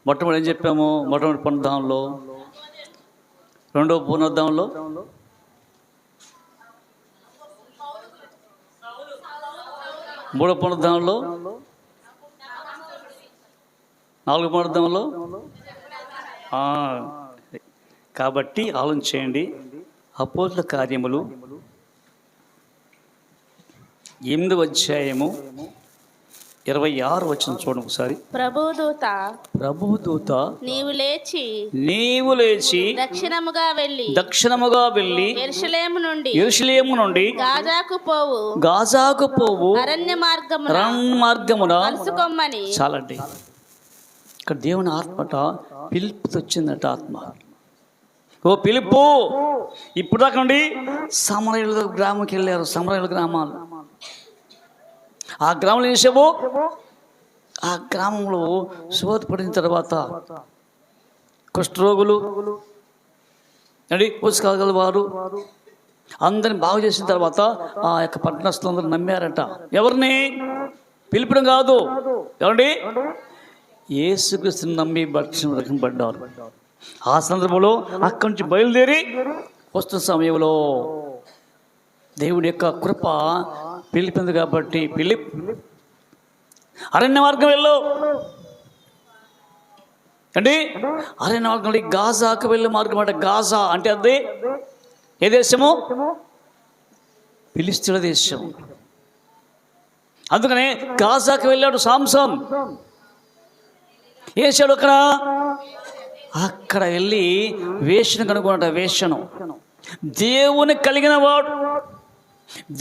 మొట్టమొదటి ఏం చెప్పాము? మొట్టమొదటి పునరుద్ధానంలో, రెండవ పునరుద్ధానంలో, మూడవ పునరుద్ధానంలో, నాలుగవ పునరుద్ధానంలో. కాబట్టి ఆలోచన చేయండి. అపోస్తలుల కార్యములు 8వ అధ్యాయము 26 వచనం చూడండి ఒకసారి. ప్రభుదూత నీవు లేచి దక్షిణముగా వెళ్ళి యెరూషలేము నుండి గాజాకు పోవు అరణ్య మార్గమున కలుసుకోమని. చాలండి. ఇక్కడ దేవుని ఆత్మట పిలుపుతో వచ్చిందట. ఆత్మ, ఓ పిలుపు, ఇప్పుడు దాకా నుండి సమరయుల గ్రామంకి వెళ్ళారు. సమరయుల గ్రామాలు, ఆ గ్రామంలో ఏం చేసావు? ఆ గ్రామంలో శోధపడిన తర్వాత కుష్ఠరోగులు పుస్తకాల వారు అందరిని బాగు చేసిన తర్వాత ఆ యొక్క పట్టణస్థులందరూ నమ్మారట. ఎవరిని? పిలుపుని కాదు. ఎవరండి? యేసుక్రీస్తుని నమ్మి రక్షింపబడ్డారు. ఆ సందర్భంలో అక్కడి నుంచి బయలుదేరి వస్తున్న సమయంలో దేవుడి యొక్క కృప పిలిపింది కాబట్టి, అరణ్య మార్గం వెళ్ళు అండి. అరణ్య మార్గంలో గాజాకు వెళ్ళే మార్గం అంటే, గాజా అంటే అది ఏ దేశము? ఫిలిష్తీయుల దేశం. అందుకనే గాజాకు వెళ్ళాడు సాంసన్. వేసాడు అక్కడ వెళ్ళి వేషను కనుగొనట. వేషను దేవుని కలిగిన వాడు,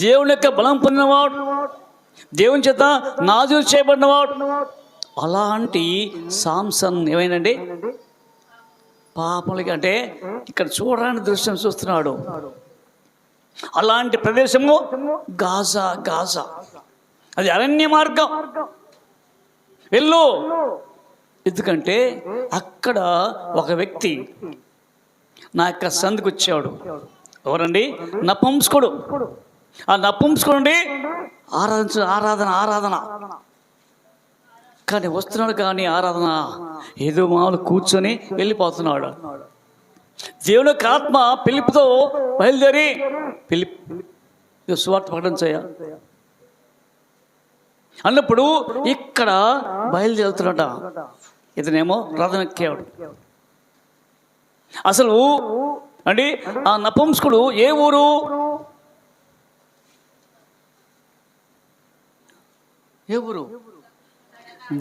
దేవుని యొక్క బలం పొందినవాడు, దేవుని చేత నాజూరు చేయబడినవాడు. అలాంటి సాంసన్ ఏమైందండి? పాపలకి అంటే ఇక్కడ చూడడానికి దృశ్యం చూస్తున్నాడు. అలాంటి ప్రదేశము గాజా. అది అరణ్య మార్గం. వెళ్ళు. ఎందుకంటే అక్కడ ఒక వ్యక్తి నా యొక్క సంధికి వచ్చాడు. ఎవరండి? నపుంసకుడు. ఆ నపుంసకుడు ఆరాధన కానీ వస్తున్నాడు. కానీ ఆరాధన ఏదో మామూలు కూర్చొని వెళ్ళిపోతున్నాడు. దేవుని యొక్క ఆత్మ పిలుపుతో బయలుదేరి సువార్త ప్రకటించయ్యా అన్నప్పుడు ఇక్కడ బయలుదేరుతున్నట. ఇతనేమో రథం ఎక్కాడు. అసలు అండి ఆ నపుంసకుడు ఏ ఊరు?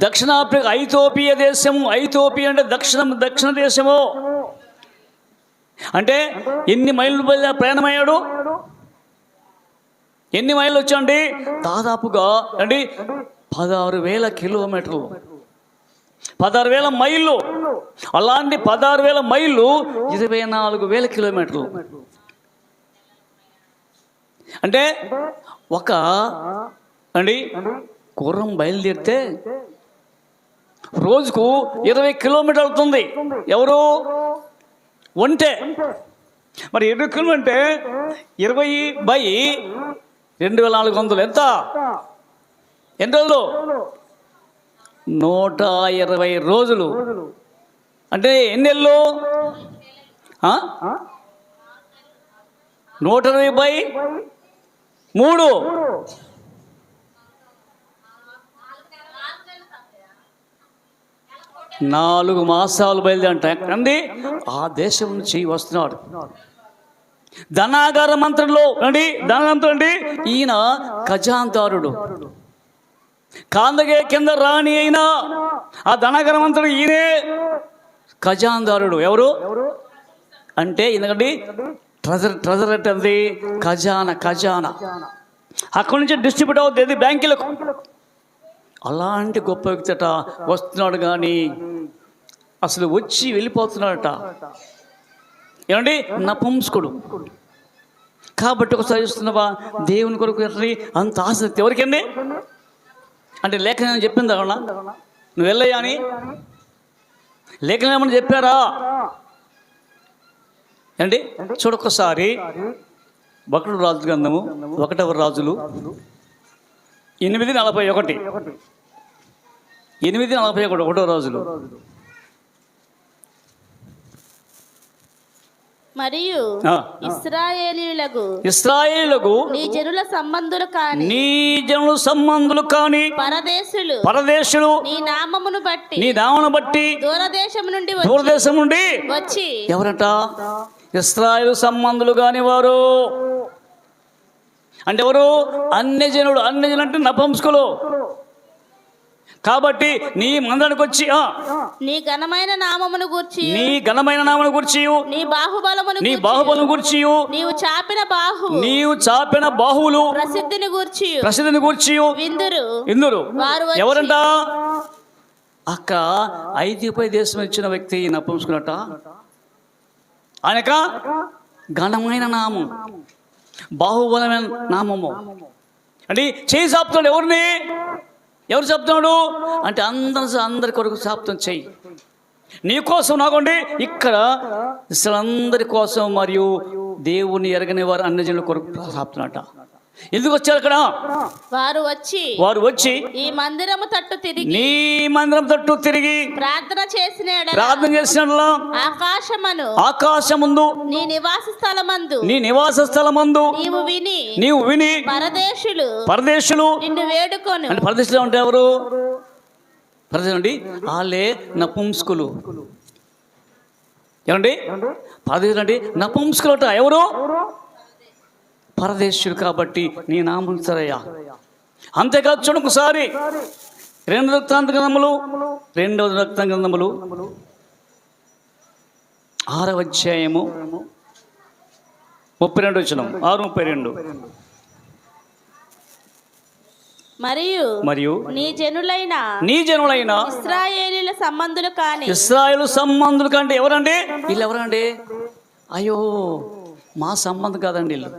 దక్షిణాఫ్రికా, ఐథోపియా దేశము. ఐథోపియా అంటే దక్షిణ దేశము. అంటే ఎన్ని మైళ్ళు ప్రయాణమయ్యాడు? ఎన్ని మైళ్ళు వచ్చాండి? దాదాపుగా అండి 16,000 కిలోమీటర్లు, 16,000 మైళ్ళు. అలాంటి 16,000 మైళ్ళు 24,000 కిలోమీటర్లు. అంటే ఒక అండి గుర్రం బయలుదేరితే రోజుకు 20 కిలోమీటర్లు అవుతుంది. ఎవరు? ఒంటె. మరి 20 కిలోమీటర్ అంటే 20/2400 ఎంత? ఎన్ని రోజులు? 120 రోజులు. అంటే ఎన్ని నెలలు? 120/3 4 మాసాలు బయలుదేరండి. ఆ దేశం నుంచి వస్తున్నాడు. ధనాగార మంత్రులు అండి. ధనవంతుడు అండి. ఈయన ఖజాందారుడు. కాందగే కింద రాణి అయినా ఆ ధనాగార మంత్రుడు ఈయనే ఖజాందారుడు. ఎవరు అంటే ఎందుకండి ట్రెజర్ అంటే ఖజానా. అక్కడి నుంచి డిస్ట్రిబ్యూట్ అవుతుంది బ్యాంకులకు. అలాంటి గొప్ప వ్యక్తి అట వస్తున్నాడు. కానీ అసలు వచ్చి వెళ్ళిపోతున్నాడట. ఏమండి? నపుంసకుడు. కాబట్టి ఒకసారి చూస్తున్నావా, దేవుని కొరకు అంత ఆసక్తి ఎవరికండి? అంటే లేఖనం చెప్పింది అక్కడ నువ్వు వెళ్ళయ్యా అని లేఖనం ఏమని చెప్పారా అండి? చూడొక్కసారి 1 రాజు గ్రంథము 1వ రాజులు 8:41 1వ రాజులు మరియు ఆ. ఇశ్రాయేలీయులకు నీ జనుల సంబంధులు కాని పరదేశులు నీ నామమును బట్టి దూరదేశం నుండి వచ్చి ఎవరట? ఇశ్రాయేలు సంబంధులు కాని వారు అంటే ఎవరు? అన్యజనులు అంటే నపుంసకులు. కాబట్టి నీ మందడానికి వచ్చి నీ ఘనమైన నామమును గూర్చి నీ బాహుబలమును గూర్చి నీవు చాపిన బాహువులు ప్రసిద్ధిని గూర్చి ఇందురు ఎవరంట? అక్క ఐగుప్తు దేశం ఇచ్చిన వ్యక్తి నపుంసకులట. ఆయనక ఘనమైన నామం, బాహుబలమైన నామము. అంటే చేయి చాపుతాడు. ఎవరు చెప్తున్నాడు అంటే అందరి కొరకు చాపుతాం చెయ్యి. నీ కోసం నాకోండి ఇక్కడ అందరి కోసం మరియు దేవుని ఎరగని వారు అన్యజనుల కొరకు చాపుతున్నట. ఎందుకు వచ్చారు అక్కడ? వారు వచ్చి నీ మందిరము తట్టు తిరిగి ప్రార్థన చేసిన ఆకాశమందు నీ నివాస స్థలమందు నీవు విని పరదేశులు నిన్ను వేడుకొను. అంటే పరదేశులు అంటే ఎవరు? పరదేశులు అండి వాళ్ళే నపుంసకులు. ఏమండి? పరదేశులు అంటే నపుంసకులట. ఎవరు? పరదేశుడు. కాబట్టి నీ నామం సరయ్యా. అంతేకాదు చూడు ఒకసారి 2 వృత్తాంత గ్రంథములు 6వ అధ్యాయము 32 వచనం 6:32. మరియు నీ జనులైన ఇశ్రాయేలీయుల సంబంధులు కంటే ఎవరండి? వీళ్ళు ఎవరండి? అయ్యో మా సంబంధం కాదండి. వీళ్ళు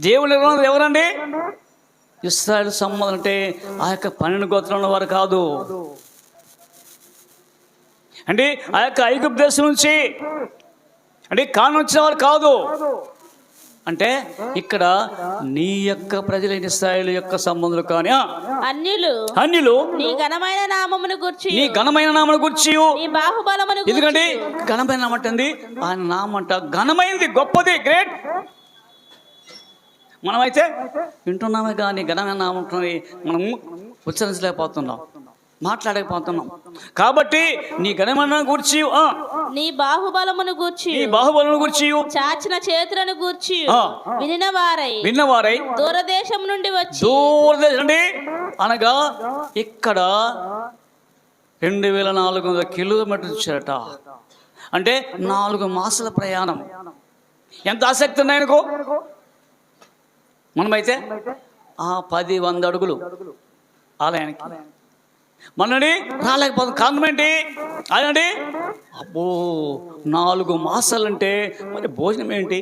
దేవుని ఎవరండి? ఇశ్రాయేలు సంబంధం అంటే ఆ యొక్క 12 గోత్రంలో వారు కాదు. అంటే ఆ యొక్క ఐగుప్తు దేశం నుంచి అంటే కానొచ్చిన వారు కాదు. అంటే ఇక్కడ నీ యొక్క ప్రజలైన ఇశ్రాయేలు యొక్క సంబంధులు కానీ అన్యులు నీ ఘనమైన నామమును గూర్చి ఎందుకంటే ఘనమైన నామం అంటుంది. ఆయన నామంట ఘనమైనది, గొప్పది, గ్రేట్. మనమైతే వింటున్నామే కానీ ఘనమైన నామం మనం ఉచ్చరించలేకపోతున్నాం, మాట్లాడకపోతున్నాం. కాబట్టి నీ ఘనమైన గూర్చి నీ బాహుబలమును గూర్చి చాచిన చేతులను గూర్చి విన్నవారై దూరదేశం నుండి వచ్చి అనగా ఇక్కడ 2400 కిలోమీటర్లు వచ్చారట. అంటే 4 మాసాల ప్రయాణం. ఎంత ఆసక్తి ఉంది ఆయనకు. మనమైతే 10-100 అడుగులు ఆలయానికి మనని రాలేకపోతుంది. కారణం ఏంటి? అదండి అబ్బో 4 మాసాలంటే మరి భోజనం ఏంటి?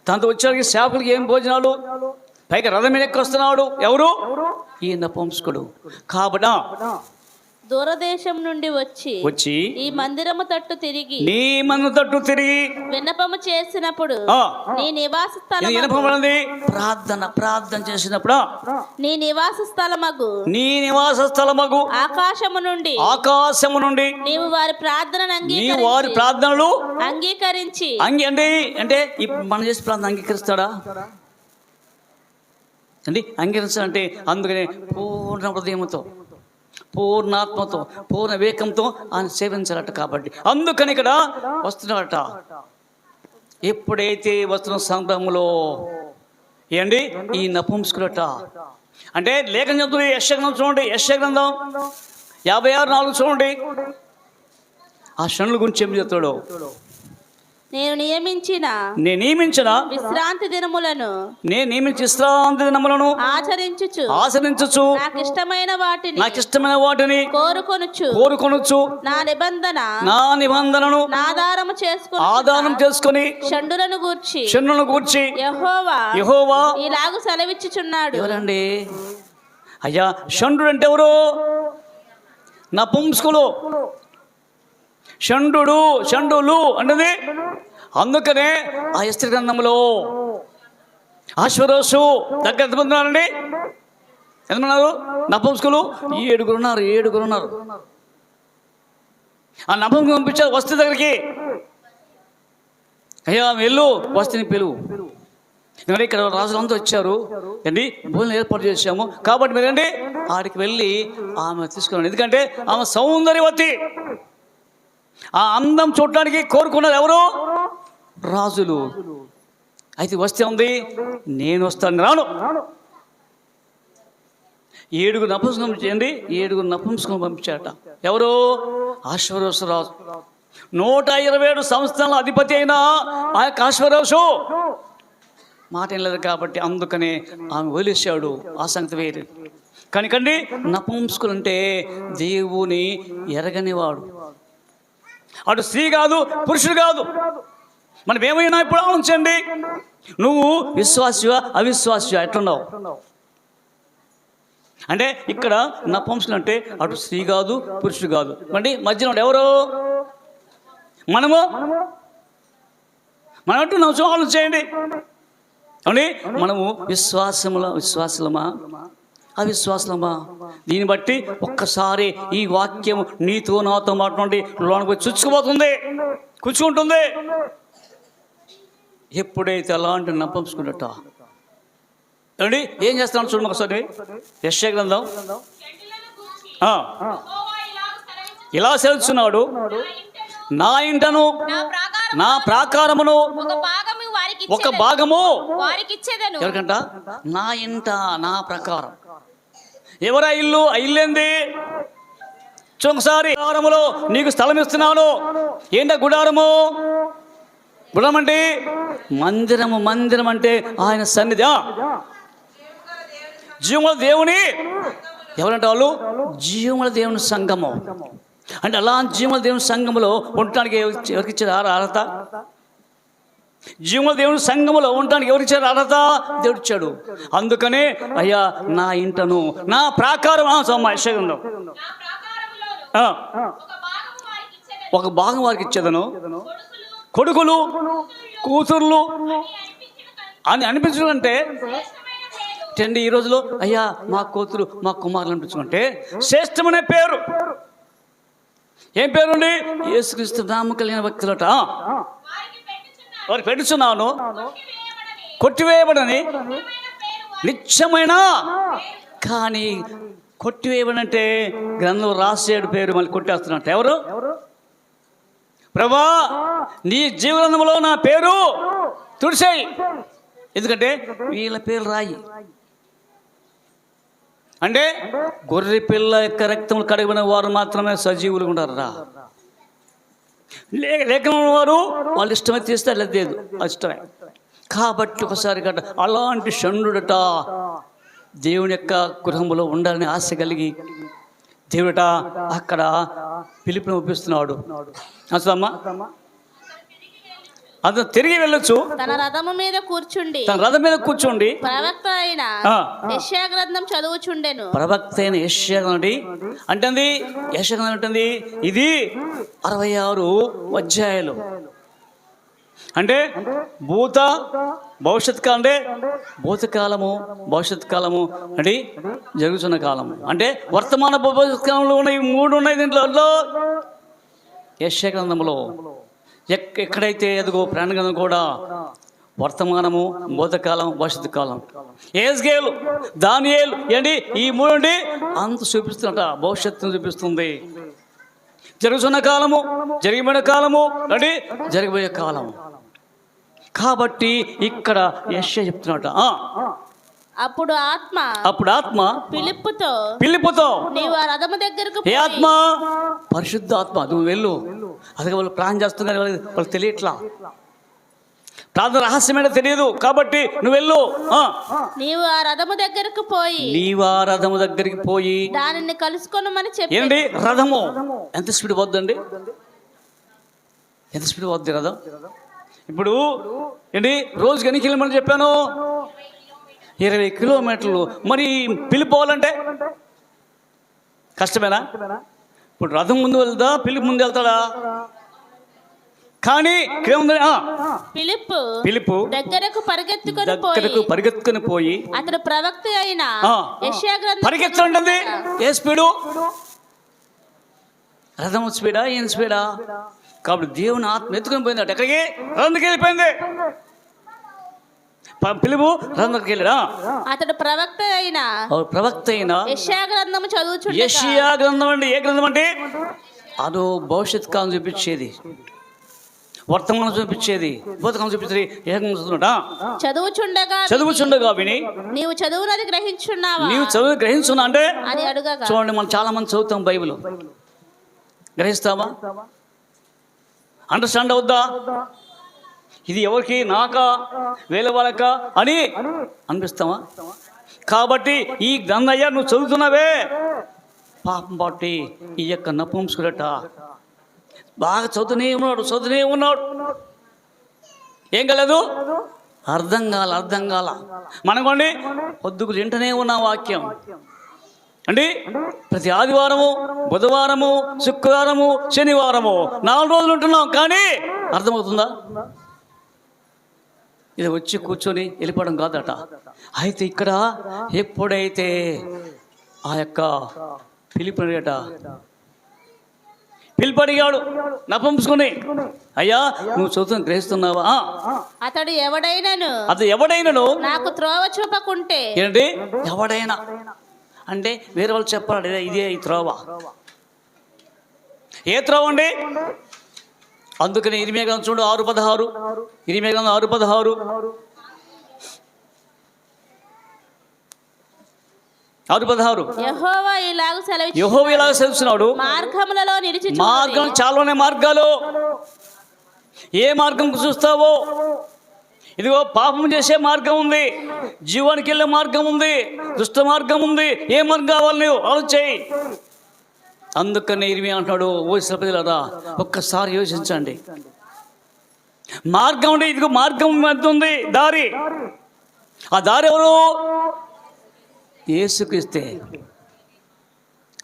తనతో వచ్చేవాడికి సేవకులకి ఏం భోజనాలు? పైగా రథం మీద ఎక్కి వస్తున్నాడు ఎవరు? ఈ నపుంసకుడు. కాబట్టి దూరదేశం నుండి వచ్చి ఈ మందిరము తట్టు తిరిగి విన్నపము చేసినప్పుడు నీ నివాస ప్రార్థన చేసినప్పుడు నీ నివాస స్థలమగు ఆకాశము నుండి నీవు వారి ప్రార్థనలు అంగీకరించి అంటే మనం చేసే ప్రార్థన అంగీకరిస్తాడా అండి? అంగీకరించాలంటే అందుకనే పూర్ణ హృదయంతో, పూర్ణాత్మతో, పూర్ణ వివేకంతో ఆయన సేవించాలట. కాబట్టి అందుకని ఇక్కడ వస్తున్నాడట. ఎప్పుడైతే వస్తున్న సందర్భంలో ఏంటి ఈ నపుంసకులట అంటే లేఖనం చెప్తుంది. యెషయా చూడండి, యెషయా గ్రంథం 56:4 చూడండి. ఆ క్షణుల గురించి ఏం చెప్తాడు? నేను నియమించిన విశ్రాంతి దినములను ఆచరించుచు నాకు ఇష్టమైన వాటిని కోరుకొనుచు నా నిబంధనను ఆధారం చేసుకొని షండులను గూర్చి యెహోవా ఇలాగు సెలవిచ్చుచున్నాడు. ఎవరండి? అయ్యా షండు అంటే ఎవరు? నపుంసకులు. షండులు అన్నది. అందుకనే ఆ ఎస్తేరు గ్రంథంలో అశ్వరోషు దగ్గర ఎంతమంది? నపుంసకులు 7 ఉన్నారు. ఆ నపంసకుని పంపించారు వస్తు దగ్గరికి. అయ్యా వెళ్ళు, వస్తుని పిలువు. ఎందుకంటే ఇక్కడ రాజులంతా వచ్చారు అండి, భోజనం ఏర్పాటు చేశాము కాబట్టి మీరండి ఆడికి వెళ్ళి ఆమె తీసుకున్నాను. ఎందుకంటే ఆమె సౌందర్యవతి. ఆ అందం చూడటానికి కోరుకున్నారు ఎవరు? రాజులు. అయితే వస్తే ఉంది, నేను వస్తాను రాను. 7 నపుంసకులను చేయండి, 7 నపుంసకులను పంపించాట. ఎవరు? అశ్వరోషు రాజు. 127 సంవత్సరాల అధిపతి అయిన ఆ యొక్క అశ్వరోషు మాట ఏం లేదు కాబట్టి అందుకనే ఆమె వదిలేశాడు. ఆ సంగతి వేరు. కనుకండి నపుంసకులు అంటే దేవుని ఎరగనివాడు. అటు స్త్రీ కాదు, పురుషుడు కాదు. మనం ఏమైనా ఇప్పుడు ఆలోచించండి, నువ్వు విశ్వాసివా అవిశ్వాసివా ఎట్లున్నావు? అంటే ఇక్కడ నపుంసకులు అంటే అటు స్త్రీ కాదు, పురుషుడు కాదు. అంటే మధ్యలో ఎవరు? మనము అంటూ ఆలోచించండి. అవునండి, మనము విశ్వాసులమా అవిశ్వాసులమా? దీన్ని బట్టి ఒక్కసారి ఈ వాక్యం నీతో నాతో మాట్లాడి లోనకు పోయి కూర్చుకుంటుంది. ఎప్పుడైతే అలాంటి నపుంసకుడట ఏమండి ఏం చేస్తాను చూడండి ఒకసారి. యెషయా గ్రంథం ఇలా సెలవుస్తున్నాడు, నా ఇంటను నా ప్రాకారమును ఒక భాగము ఎవరికంట? నా ఇంట నా ప్రకారం. ఎవరా ఇల్లు? ఆ ఇల్లేంది? ఒకసారి గుడారములో నీకు స్థలం ఇస్తున్నాను. ఏంట గుడారము? గుడారం అంటే మందిరం అంటే ఆయన సన్నిధి. జీవముల దేవుని ఎవరంటే వాళ్ళు జీవముల దేవుని సంఘము. అంటే అలా జీవముల దేవుని సంఘములో ఉండటానికి ఎవరికి ఇచ్చారు అర్హత? జీవముల దేవుని సంఘములో ఉండటానికి ఎవరికి ఇచ్చారు అర్హత? దేవుడు ఇచ్చాడు. అందుకనే అయ్యా నా ఇంటను నా ప్రాకారం ఒక భాగం వారికి ఇచ్చేదను, కొడుకులు కూతుర్లు అని అనిపించడం అంటే ఈ రోజులో అయ్యా మా కూతురు మా కుమారులు అనిపించుకుంటే శ్రేష్టమనే పేరు. ఏం పేరుండి? యేసుక్రీస్తు నామము కలిగిన వ్యక్తులట వారికి పెట్టుచున్నాను. కొట్టివేయబడని నిత్యమైన, కానీ కొట్టివేయబడంటే గ్రంథం రాసేడు పేరు మళ్ళీ కొట్టేస్తున్నట్టు. ఎవరు? ప్రభా నీ జీవగ్రంథంలో నా పేరు తుడిసేయి, ఎందుకంటే వీళ్ళ పేరు రాయి. అంటే గొర్రె పిల్ల యొక్క రక్తములు కడిగిన వారు మాత్రమే సజీవులు ఉంటారా? లేఖనం వారు వాళ్ళు ఇష్టమైతే తీస్తే లేదు, ఇష్టమే. కాబట్టి ఒకసారి గట్ట అలాంటి షండుడట దేవుని యొక్క గృహంలో ఉండాలని ఆశ కలిగి దేవుడట అక్కడ పిలుపుని ఒప్పిస్తున్నాడు. అసలమ్మా అతను తిరిగి వెళ్ళొచ్చు, తన రథం మీద కూర్చుండి ప్రవక్త అయిన యెషయా గ్రంథం చదువుచుండెను. ప్రవక్త అయిన యెషయా అంటే యెషయా గ్రంథం అంటే ఇది 66 అధ్యాయాలు. అంటే భవిష్యత్ కాలం, అంటే భూతకాలము భవిష్యత్ కాలము అంటే జరుగుతున్న కాలము. అంటే వర్తమాన భవిష్యత్ కాలంలో ఉన్నాయి, 3 ఉన్నాయి దీంట్లో. యెషయా గ్రంథంలో ఎక్కడైతే ఎదుగో ప్రాణ గ్రంథం కూడా వర్తమానము భూతకాలం భవిష్యత్తు కాలం. యేస్కేలు దానియేలు ఏంటి ఈ 3 అంత చూపిస్తున్నట, భవిష్యత్తును చూపిస్తుంది. జరుగుతున్న కాలము, జరిగిపోయిన కాలము అంటే జరిగిపోయే కాలము. కాబట్టి ఇక్కడ యెషయా చెప్తున్నట. అప్పుడు ఆత్మ పిలుపుతో నీవు ఆ రథము దగ్గరకు ఏ ఆత్మ? పరిశుద్ధ ఆత్మ. నువ్వు వెళ్ళు. అదే వాళ్ళు ప్రాణం చేస్తున్నారు, వాళ్ళు తెలియట్లా, ప్రార్థన రహస్యమైన తెలియదు. కాబట్టి నువ్వు వెళ్ళు. నీవు ఆ రథము దగ్గరికి పోయి దానిని కలుసుకొనమని చెప్పి. ఏంటి రథము? ఎంత స్పీడ్ పోద్దండి? ఎంత స్పీడ్ పోద్ది రథం? ఇప్పుడు ఏంటి రోజుకి ఎన్ని కిలోమీటర్లు చెప్పాను? 20 కిలోమీటర్లు. మరి పిలిపోవాలంటే కష్టమేనా? ఇప్పుడు రథం ముందు వెళ్తా, పిలుపు ముందు వెళ్తాడా? కానీ పిలుపు దగ్గరకు పరిగెత్తుకుని పోయి అతడు ప్రవక్త అయిన యెషయా గ్రంథం పరిగెత్తండి. ఏ స్పీడు? రథం స్పీడా ఈయన స్పీడా? కాబట్టి దేవుని ఆత్మ ఎత్తుకొని పోయిందట. ఎక్కడికి? రథంకి వెళ్ళిపోయింది. పిలుపు రథంకి వెళ్ళాడా? అతడు ప్రవక్త అయిన యెషయా గ్రంథం చదువుచుండగా. యెషయా గ్రంథం అండి. ఏ గ్రంథం అంటే? అదో భవిష్యత్ కాలం చూపించేది, వర్తమానం చూపించేది, భూతకాలం చూపించేది. ఏ గ్రంథం చదువుచుండగా విని నీవు చదువునది గ్రహించున్నావా? నీవు చదువు గ్రహించున్నా అంటే అని అడుగగా. చూడండి, మనం చాలా మంది చదువుతాం బైబిల్, గ్రహిస్తావా? అండర్స్టాండ్ అవుద్దా? ఇది ఎవరికి? నాకా, వేరే వాళ్ళకా అని అనిపిస్తావా? కాబట్టి ఈ గ్రంథయ్య నువ్వు చదువుతున్నావే, పాపం బట్టి ఈ యొక్క నపుంసకుడట బాగా చదువుతూనే ఉన్నాడు. ఏం కలదు? అర్థం కాల. మనకోండి పొద్దుకు తింటూనే ఉన్న వాక్యం అండి. ప్రతి ఆదివారము, బుధవారము, శుక్రవారము, శనివారము 4 రోజులు ఉంటున్నాం, కానీ అర్థమవుతుందా? ఇది వచ్చి కూర్చొని వెళ్ళిపోవడం కాదట. అయితే ఇక్కడ ఎప్పుడైతే ఆ యొక్క పిలిపడిగాడు నపుంసుకుని, అయ్యా నువ్వు చదువుతున్న గ్రహిస్తున్నావా? అతడు ఎవడైనను నాకు త్రోవ చూపకుంటే. ఏంటి ఎవడైనా అంటే? వేరే వాళ్ళు చెప్పాలి, ఇదే ఈ త్రోవ. ఏ త్రోవ అండి? అందుకని ఇరిమియా గ్రంథం చూడు 6:16. ఇరిమియా గ్రంథం 6:16. 6:16. యెహోవా ఇలాగ సెలవుస్తున్నాడు, మార్గములలో నిలిచి మార్గం చాలానే మార్గాలు. ఏ మార్గం చూస్తావో? ఇదిగో పాపం చేసే మార్గం ఉంది, జీవానికి వెళ్ళే మార్గం ఉంది, దుష్ట మార్గం ఉంది. ఏ మార్గం కావాలి నువ్వు ఆలోచించేయి. అందుకని ఇరిమియా అంటున్నాడు, ఓ ఇశ్రాయేలీయులారా ఒక్కసారి యోచించండి. మార్గం ఉండి, ఇదిగో మార్గం ఉంది, దారి. ఆ దారి ఎవరు? యేసుక్రీస్తే.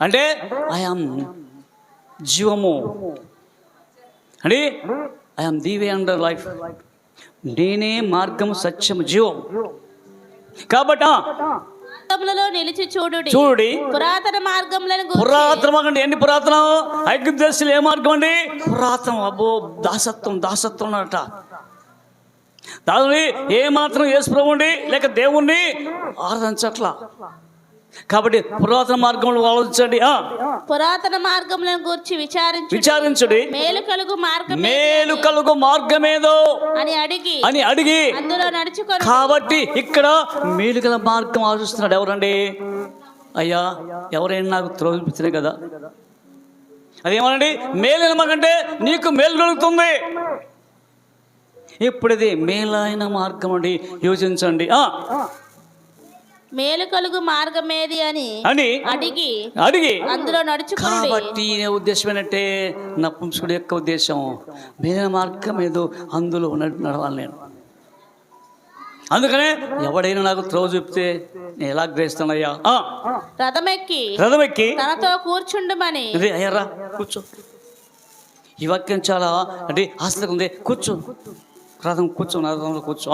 అంటే ఐఆమ్ జీవము అండి, I am the way and life. నేనే మార్గం, సత్యం, జీవం. కాబట్టి నిలిచి చూడుడి. పురాతన మార్గం. ఎన్ని పురాతనం? ఐగుప్తు దేశంలో ఏ మార్గం అండి? పురాతనం. అబ్బో, దాసత్వం అన్నట. దాని ఏ మాత్రం యేసు ప్రభువుని లేక దేవుణ్ణి ఆరాధించట్లా. కాబట్టి పురాతన మార్గంలో ఆలోచించండి. పురాతన మార్గములను గురించి విచారించుడి. మేలు కలుగు మార్గమేదో అని అడిగి అందులో నడుచుకొని. కాబట్టి ఇక్కడ మేలు గల మార్గం ఆలోచిస్తున్నాడు. ఎవరండి? అయ్యా ఎవరైనా నాకు త్రోపించినే కదా. అదేమనండి? మేలు మార్గంటే నీకు మేలు కలుగుతుంది. ఇప్పుడుది మేలైన మార్గం అండి, యోచించండి. మేలు కలుగు మార్గమేది అని అడిగి అందులో నడుచుకోండి. కాబట్టి ఉద్దేశం ఏంటంటే నపుంసకుడి యొక్క ఉద్దేశం మేలైన మార్గం ఏదో అందులో నడవాలి నేను. అందుకనే ఎవడైనా నాకు త్రోవ చూపితే నేను ఎలా గ్రహిస్తానయ్యా? రథమెక్కి తనతో కూర్చుండమని. అయ్యారా కూర్చో. ఈ వాక్యం చాలా అంటే ఆసక్తి ఉంది. కూర్చో, రథం కూర్చో, రథంలో కూర్చో.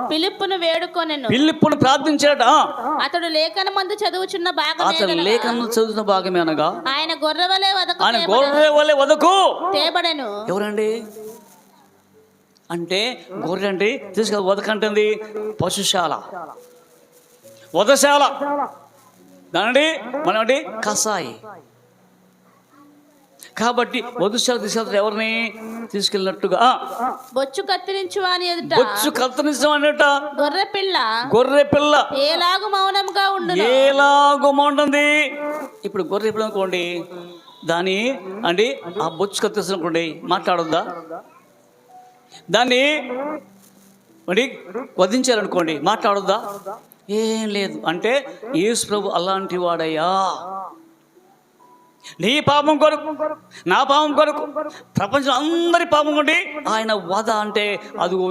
పిలుపును ప్రార్థించాడట. అతడు లేఖనమందు చదువుతున్న భాగమే అనగా ఆయన గొర్రె వలె వదకు తేబడెను. ఎవరండి అంటే? గొర్రె అండి తీసుకెళ్ళి వదకంటుంది. పశుశాల, వధశాల. దానండి మనం అంటే కసాయి. కాబట్టి వధుశాల తీసుకెళ్తారు. ఎవరిని తీసుకెళ్ళినట్టుగా బొచ్చు కత్తిరించు అని అన్నట. గొర్రె పిల్ల ఏలాగు మౌనంగా ఉంటుంది. ఇప్పుడు గొర్రె పిల్ల అనుకోండి, దాని అండి ఆ బొచ్చు కత్తిరించుకోండి, మాట్లాడొద్దా? దాన్ని వధించారనుకోండి, మాట్లాడొద్దా? ఏం లేదు. అంటే యేసు ప్రభు అలాంటి వాడయ్యా. నీ పాపం కొరకు, నా పాపం కొరకు, ప్రపంచం అందరి పాపం కొట్టి ఆయన వధ అంటే అదిగో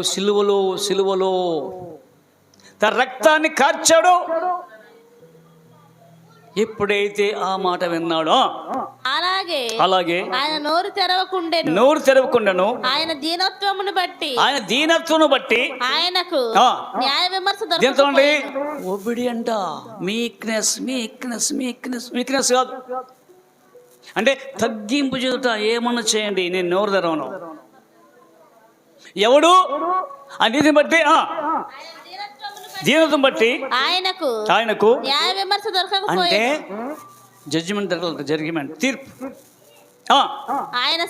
సిలువలో తన రక్తాన్ని కార్చాడు. ఎప్పుడైతే ఆ మాట విన్నాడో అలాగే ఆయన నోరు తెరవకుండాను ఆయన దీనత్వమును బట్టి ఆయనకు న్యాయ విమర్శ దొరుకుతుంది. ఒబిడియంట్, మీక్నెస్ కాదు. అంటే తగ్గింపు చేయుట. ఏమన్నా చేయండి, నేను నోరు తెరవను. ఎవడు ఆ నీతిని బట్టి దీనత్వం బట్టి ఆయనకు న్యాయ విమర్శ అంటే దొరకకపోయేను. జడ్జిమెంట్ జరిగిమెంట్ తీర్పు. ఆయన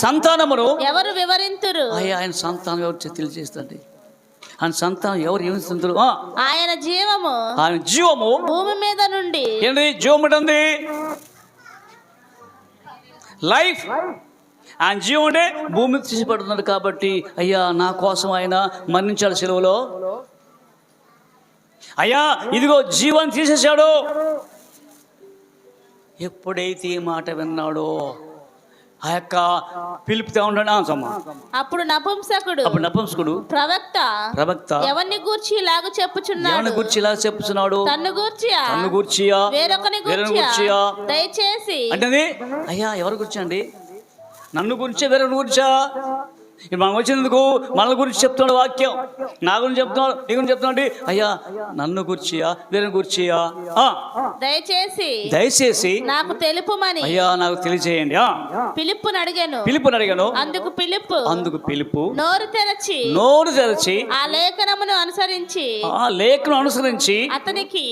సంతానమును ఎవరు వివరింతురు? ఆయన సంతానం ఎవరు తెలియజేస్తుంది? ఆయన సంతానం ఎవరు వివరిస్తుంటారు? ఆయన జీవము భూమి మీద నుండి ఏంటి జీవం ఉంటుంది? లైఫ్. ఆయన జీవం అంటే భూమి మీద తీసిపడుతున్నాడు కాబట్టి అయ్యా నా కోసం ఆయన మరణించాడు సెలవులో. అయ్యా ఇదిగో జీవాన్ని తీసేశాడు. ఎప్పుడైతే ఈ మాట విన్నాడో ఆ యొక్క పిలుపుతా ఉన్నాడు. అప్పుడు నపుంసకుడు ప్రవక్త ఎవరిని గూర్చి ఇలాగ చెప్పుచున్నాడు? తన్ను గూర్చియా వేరొకని గూర్చియా? దయచేసి అంటే అయ్యా ఎవరి గురించి అండి? నన్ను గురించే వేరే గురించా? ఇప్పుడు మనం వచ్చినందుకు మన గురించి చెప్తున్నాడు వాక్యం. నా గురించి చెప్తున్నాడు, నీ గురించి చెప్తున్నాడు. అయ్యా నన్ను గుర్చియా వేరే గుర్చియా? దయచేసి నాకు తెలుపుమని అయ్యా నాకు తెలియజేయండి. పిలుపుని అడిగాను. అందుకు పిలుపు నోరు తెరచి ఆ లేఖనమును అనుసరించి అతనికి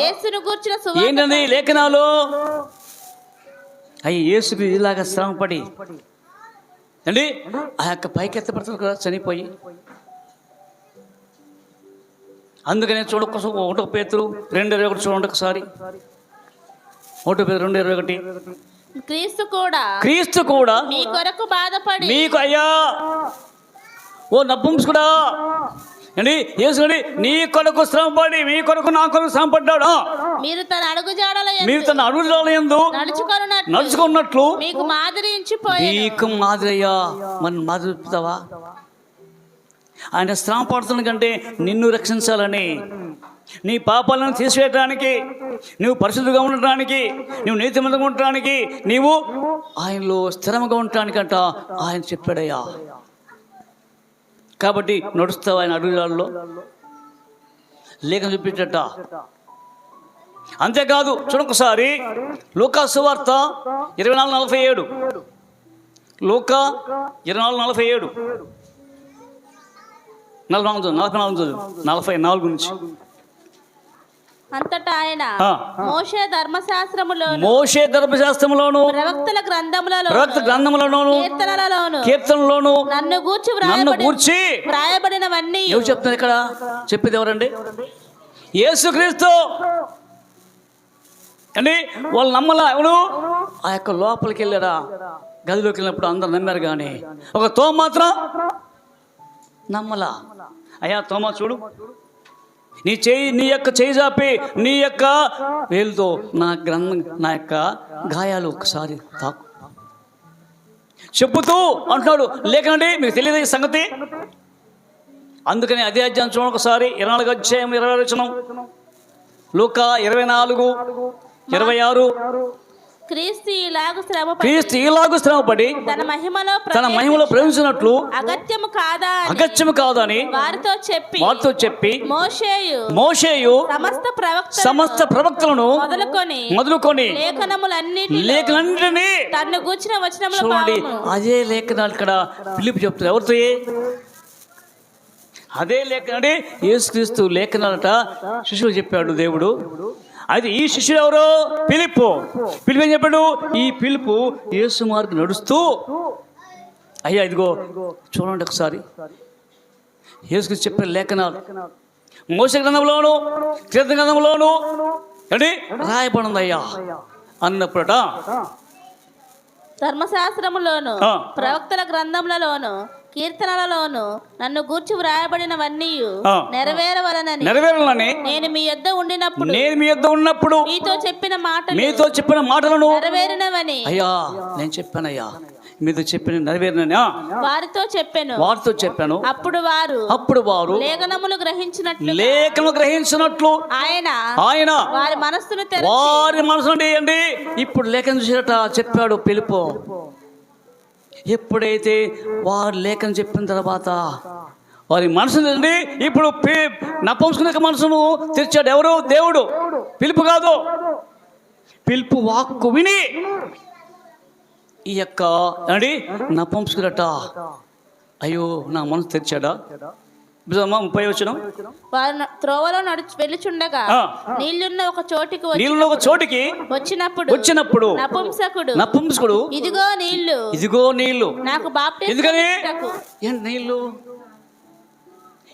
యేసును గూర్చిన సువార్త. ఏంటండి లేఖనాలు? అయ్యి యేసుకు ఇలాగా శ్రమపడి అండి ఆ యొక్క పైకి ఎత్తపడతారు కదా చనిపోయి. అందుకనే ఒకటో పేతురు 2:21 చూడండి ఒకసారి. 1 Pétero 2:21. క్రీస్తు కూడా మీ కొరకు బాధపడి మీకు అయ్యా ఓ నపుంసకుడా అండి యేసుని నీ కొరకు శ్రమపడి మీ కొరకు నా కొరకు శ్రమపడ్డాడు. మీరు తన అడుగుజాడల యందు నడుచుకున్నట్లు మీకు మాదిరి అయ్యా. మన మాదిరి చూపుతావా? ఆయన శ్రమ పడుతున్న కంటే నిన్ను రక్షించాలని, నీ పాపాలను తీసివేయడానికి, నువ్వు పరిశుద్ధంగా ఉండటానికి, నువ్వు నీతిమంతంగా ఉండటానికి, నీవు ఆయనలో స్థిరంగా ఉండటానికంట ఆయన చెప్పాడయ్యా. కాబట్టి నడుస్తావు ఆయన అడుగులలో లేఖనం చూపించట. అంతేకాదు చూడొకసారి లూకా సువార్త 24:47. లూకా 24:47 44 నుంచి. అంతటా ఆయన మోషే ధర్మశాస్త్రములోను ప్రవక్తల గ్రంథములలోను కీర్తనలోను నన్ను గూర్చి వ్రాయబడినవన్నీ. ఎవరు చెప్తున్నారు ఇక్కడ? చెప్పేది ఎవరండి? యేసుక్రీస్తు అండి. వాళ్ళు నమ్మలా. ఎవరు? ఆ యొక్క లోపలికి వెళ్ళారా? గదిలోకి వెళ్ళినప్పుడు అందరు నమ్మారు, కానీ ఒక తోమ మాత్రం నమ్మలా. అయ్యా తోమా చూడు, నీ యొక్క చేయి చాపి నీ యొక్క వేలుతో నా యొక్క గాయాలు ఒకసారి తాకు చెప్పుతూ అంటున్నాడు. లేకనండి మీకు తెలియదు ఈ సంగతి. అందుకని అదే అధ్యాయం చూడండి ఒకసారి. 24:20 లూకా 24:26. క్రీస్తు ఇలాగు శ్రమపడి తన మహిమలో ప్రవేశించినట్లు అగత్యము కాదని వారితో చెప్పి మోషేయు సమస్త ప్రవక్తలను మొదలుకొని లేఖనన్నిటినీ తన్ను గూర్చిన వచనముల చూడండి. అదే లేఖనాలు ఇక్కడ ఫిలిప్పు చెప్తారు. ఎవరితో? అదే లేఖనం అంటే యేసుక్రీస్తు లేఖనాలట శిష్యులు చెప్పాడు దేవుడు. అయితే ఈ శిష్యుడు ఎవరు? పిలుపు ఏం చెప్పాడు? ఈ పిలుపు యేసు మార్గం నడుస్తూ అయ్యా ఇదిగో చూడండి ఒకసారి. యేసుక్రీస్తు చెప్పిన లేఖనాలు మోషే గ్రంథంలోను కీర్తన గ్రంథంలోను అంటే రాయబడింది అయ్యా అన్నప్పుడట. ధర్మశాస్త్రములోను ప్రవక్తల గ్రంథములలోను కీర్తనలలోను నన్ను గూర్చి వ్రాయబడినవన్నీ నెరవేరవలనని నేను మీ యొద్ద ఉన్నప్పుడు మీతో చెప్పిన మాటలను నెరవేరినవని. అయ్యా నేను చెప్పానయ్యా మీతో చెప్పిన నెరవేరినని వారితో చెప్పాను. అప్పుడు వారు లేఖనములు గ్రహించినట్లు ఆయన వారి మనస్సును అండి. ఇప్పుడు లేఖనం చూసినట్ట చెప్పాడు పిలుపు. ఎప్పుడైతే వారు లేఖనం చెప్పిన తర్వాత వారి మనసుని అండి ఇప్పుడు నపుంసకుని మనసును తెరిచాడు. ఎవరు? దేవుడు. పిలుపు కాదు. పిలుపు వాక్కు విని ఈ యొక్క అండి నపుంసకుడట అయ్యో నా మనసు తెరిచాడా 30 వచనం. వారు త్రోవలో వెళ్ళుచుండగా నీళ్లున్న ఒక చోటికి వచ్చినప్పుడు నపుంసకుడు ఇదిగో నీళ్లు నాకు ఎందుకని బాప్టిజం ఏంటి నీళ్లు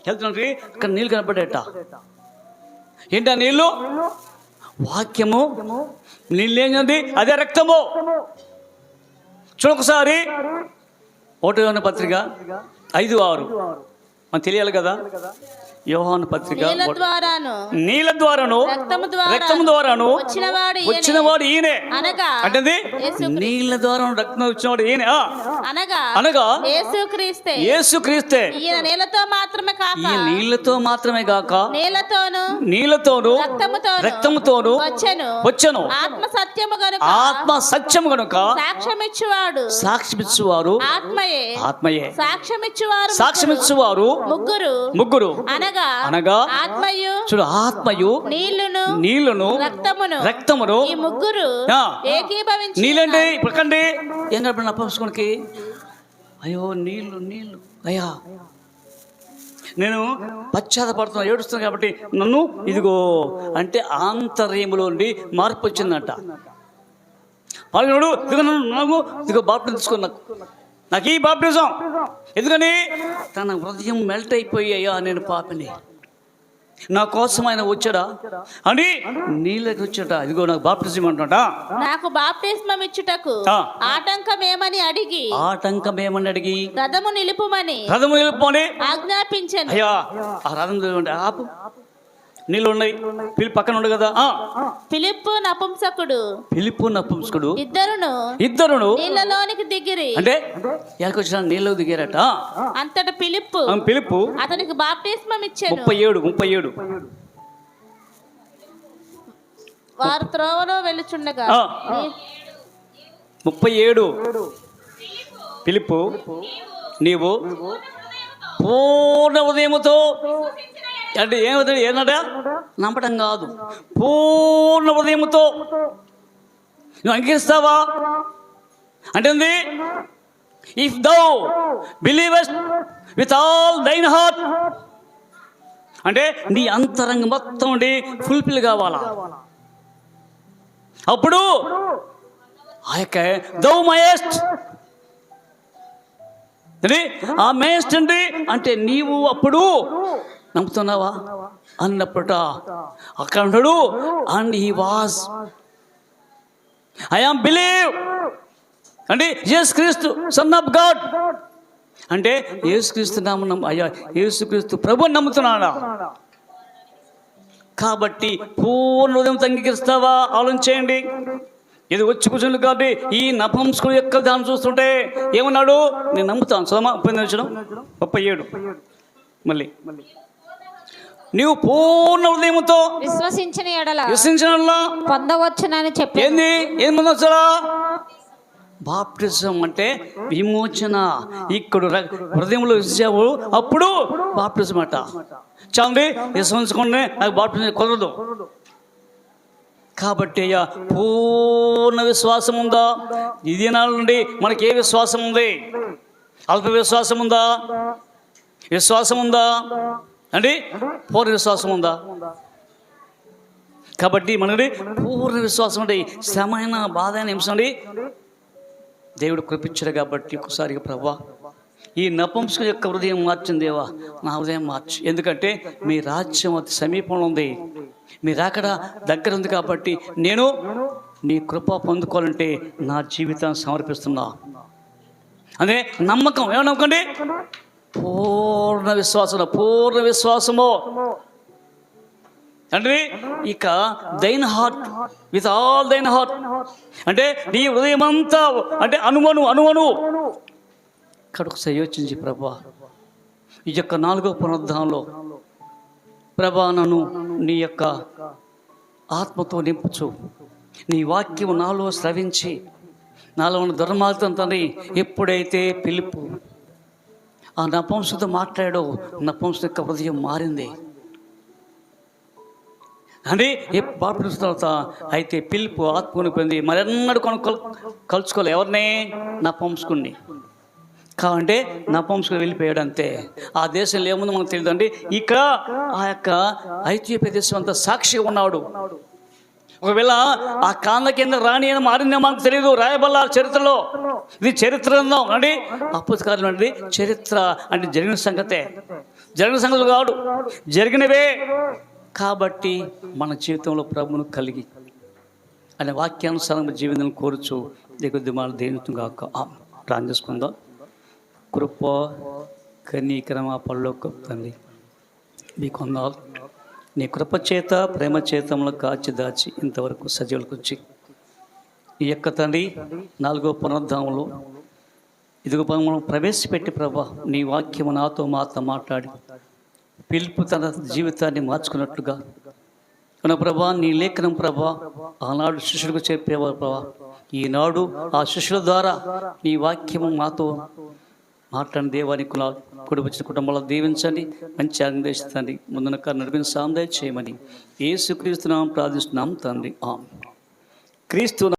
వెళ్తున్నట్టు అక్కడ నీళ్ళు కనపడేట. ఏంటి ఆ నీళ్ళు? వాక్యము. నీళ్ళు ఏంటండి? అదే రక్తము. చూడొకసారి 1 యోహాను పత్రిక 5:6 మనకు తెలియాలి కదా. యోహాను పత్రిక నీళ్ళ ద్వారాను రక్తము ద్వారాను వచ్చినవాడు ఈయనే. అంటే నీళ్ళ ద్వారా రక్తం వచ్చినవాడు ఈయనే అనగా యేసుక్రీస్తే. ఈయన నీళ్ళతో మాత్రమే కాక నీళ్ళతోను రక్తముతోను వచ్చెను. ఆత్మ సత్యము గనుక సాక్ష్యమిచ్చువారు ఆత్మయే. సాక్ష్యమిచ్చువారు ముగ్గురు అనగా చూడు, ఆత్మయు నీళ్లును రక్తమును ఈ ముగ్గురు నీళ్ళండి. ఇప్పటికండి ఏం కనపడి నపంసకునికి అయ్యో నీళ్ళు అయ్యా నేను పశ్చాత్తపడుతున్నా, ఏడుస్తున్నా కాబట్టి నన్ను ఇదిగో అంటే ఆంతర్యములో నుండి మార్పు వచ్చిందంట. వాళ్ళు నాకు ఇదిగో బాప్టిజం తీసుకున్నా, నాకు ఈ బాప్టిజం ఎందుకని తన హృదయం మెల్ట్ అయిపోయి అయ్యా నేను పాపిని, నా కోసం ఆయన వచ్చాడా అని నీళ్ళకి వచ్చాట. ఇదిగో నాకు బాప్టిజం అంటాడా. నాకు బాప్టిజం ఇచ్చుటకు ఆటంకమేమని అడిగి రథము నిలుపుమని ఆజ్ఞాపించాను. అయ్యా ఆ రథం ఆపు, నీళ్ళు ఉన్నాయి. పిలుపు పక్కన ఉండు కదా. ఫిలిప్పు నపుంసకుడు ఇద్దరును నీళ్ళలోనికి దిగిరి. అంటే ఎక్కడికి వచ్చిన నీళ్ళకి దిగారట. అంతట ఫిలిప్పు అతనికి బాప్టిజం ఇచ్చాను. 37 వారు త్రోవలో వెళ్ళుచుండగా 37 ఫిలిప్పు నీవు పూర్ణ ఉదయముతో అంటే ఏమవుతుంది ఏంటంటే నమ్మటం కాదు, పూర్ణ హృదయముతో నువ్వు అంగీకరిస్తావా అంటే if thou believest with all thine heart అంటే నీ అంతరంగం మొత్తం ఉండి ఫుల్ఫిల్ కావాలా. అప్పుడు ఆ యొక్క దౌ మయేస్ట్ ఆ మేస్ట్ అండి అంటే నీవు అప్పుడు నమ్ముతున్నావా అన్నప్పుట అక్కడ ఉంటాడు. And he was I am believe అంటే యేసుక్రీస్తు సన్ ఆఫ్ గాడ్ అంటే యేసుక్రీస్తు నామం అయ్యా యేసుక్రీస్తు ప్రభువుని నమ్ముతున్నాడా. కాబట్టి పూర్ణ హృదయం అంగీకరిస్తావా ఆలోచించేయండి. ఇది వచ్చి కూర్చుంది కాబట్టి ఈ నపుంసకుడు యొక్క దాన్ని చూస్తుంటే ఏమన్నాడు? నేను నమ్ముతాను. చదవమా 37 మళ్ళీ నీవు పూర్ణ హృదయముతో విశ్వసించిన యెడల పొందవచ్చునని చెప్పి ఏం పొందవచ్చురా? బాప్టిజం అంటే విమోచన. ఇక్కడ హృదయంలో విశ్వావు అప్పుడు బాప్టిజం అట. చాలండి విశ్వసించకుండా నాకు బాప్టిజం కుదరదు. కాబట్టి అయ్యా పూర్ణ విశ్వాసం ఉందా? ఈ దినాల నుండి మనకి ఏ విశ్వాసం ఉంది? అల్ప విశ్వాసం ఉందా? విశ్వాసం ఉందా అండి? పూర్ణ విశ్వాసం ఉందా? కాబట్టి మనకి పూర్ణ విశ్వాసం అంటే శ్రమైన బాధ అయిన హింస అండి దేవుడు కృపించాడు. కాబట్టి ఒకసారి ప్రభువా ఈ నపుంసకుల యొక్క హృదయం మార్చింది దేవా, నా హృదయం మార్చి. ఎందుకంటే మీ రాజ్యం అతి సమీపంలో ఉంది, మీరు అక్కడ దగ్గర ఉంది. కాబట్టి నేను నీ కృప పొందుకోవాలంటే నా జీవితాన్ని సమర్పిస్తున్నా. అదే నమ్మకం. ఏమన్నా నమ్మకండి? పూర్ణ విశ్వాసము అంటే ఇక దైన్ heart with all thine heart అంటే నీ హృదయం అంతా అంటే అనువను ఇక్కడికి సంయోచించి ప్రభా ఈ యొక్క 4వ పునరుద్ధానంలో ప్రభా నన్ను నీ యొక్క ఆత్మతో నింపుచు, నీ వాక్యం నాలో స్రవించి నాలో ఉన్న దుర్మార్గంతని ఎప్పుడైతే పిలుపు ఆ నపుంసకుడితో మాట్లాడో నపుంసకుడి యొక్క హృదయం మారింది. అంటే ఏ బాప్టిజం తర్వాత అయితే పిలుపు ఆత్మని పొంది మరెన్నడూ కలుసుకోవాలి ఎవరిని? నపుంసకుణ్ణి. కావంటే నపుంసకుడు వెళ్ళిపోయాడు అంతే. ఆ దేశంలో ఏముందో మనకు తెలియదండి. ఇక్కడ ఆ యొక్క ఐథియోపియా దేశం అంతా సాక్షిగా ఉన్నాడు. ఒకవేళ ఆ కాంద కింద రాణి అని మారిందో మనకు తెలియదు, రాయబల్ల చరిత్రలో. ఇది చరిత్ర అందాం అంటే అద్భుతకాలం అంటే చరిత్ర అంటే జరిగిన సంగతే, జరిగిన సంగతులు కాదు, జరిగినవే. కాబట్టి మన జీవితంలో ప్రభువును కలిగి అనే వాక్యానుసారం జీవితం కోరుచు దిగుద్ది మన దేనిగా ప్రార్థన చేసుకుందాం. కృప కనీకరమ పరలోక తండ్రి, మీ కొందాలు నీ కృప చేత ప్రేమ చేతంలో కాచి దాచి ఇంతవరకు సజీవులకు వచ్చి ఈ యొక్క తండ్రి 4వ పునరుద్ధానంలో ఇదిగో మనం ప్రవేశపెట్టి ప్రభా నీ వాక్యము నాతో మాట్లాడి పిలుపు తన జీవితాన్ని మార్చుకున్నట్లుగా మన ప్రభా నీ లేఖనం ప్రభా ఆనాడు శిష్యులకు చెప్పేవారు ప్రభా, ఈనాడు ఆ శిష్యుల ద్వారా నీ వాక్యము మాతో మాట్లాడిన దేవానికి కుడి వచ్చిన కుటుంబాల్లో దీవించండి, మంచి ఆనందించండి, ముందున నడిపిన సాందయ చేయమని యేసుక్రీస్తు నామమున ప్రార్థిస్తున్నాం తండ్రి. ఆమేన్. క్రీస్తు